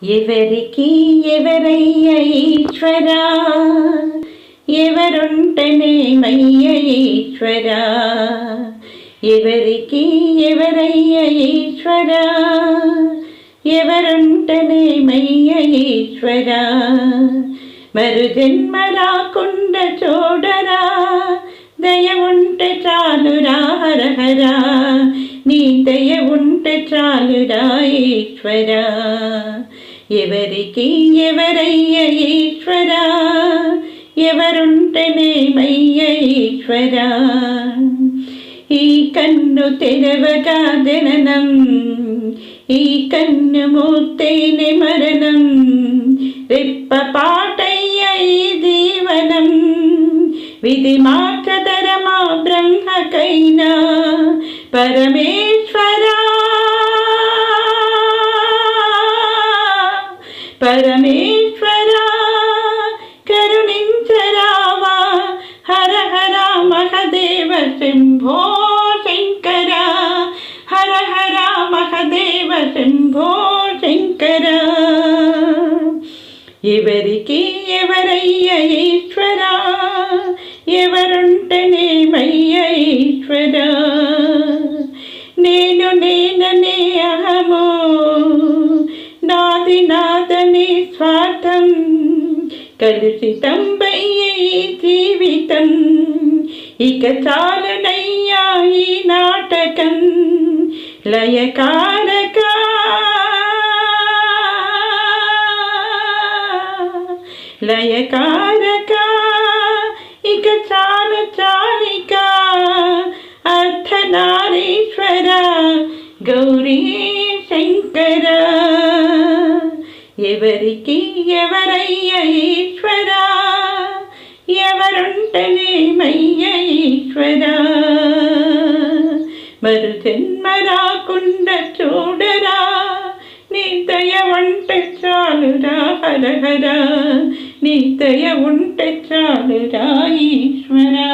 ఎవరికి ఎవరయ్య ఈశ్వరా, ఎవరుంటనేమయ్య ఈశ్వరా. ఎవరికి ఎవరయ్య ఈశ్వరా, ఎవరుంటనేమయ్య ఈశ్వరా. మరు జన్మ రాకుండా చూడరా, దయ ఉంటే చాలురా హరహరా. నీ దయ ఉంటే చాలురా ఈశ్వరా. ఎవరికి ఎవరయ్య ఈశ్వరా, ఎవరుంటేనేమయ్య ఈశ్వరా. ఈ కన్ను తెరవగా జననం, ఈ కన్ను మూస్తేనే మరణం. రెప్పపాటయ్య ఈ జీవనం, విధి మార్చదరమా బ్రహ్మకైనా పరమేశ్వరా. పరమేశ్వరా కరుణించరావా, హర హర మహదేవ శంభో శంకర. హర హర మహదేవ శంభో శంకర. ఎవరికి ఎవరయ్య ఈశ్వరా, ఎవరుంటేనేమయ్య ఈశ్వరా. నేను నేననే అహము, నాది నాదని స్వార్థం. కలుషితం బయ్య ఈ జీవితం, ఇక చాలునయ్యా ఈ నాటకం. లయకారక లయకారక, ఇక చాలు చాలిక. అర్ధనారీశ్వర గౌరీ శంకర. ఎవరికి ఎవరయ్య ఈశ్వరా, ఎవరుంటేనేమయ్య ఈశ్వరా. మరు జన్మ రాకుండా చూడరా, నీ దయ ఉంటే చాలురా హరహరా. నీ దయ ఉంటే చాలురా ఈశ్వరా.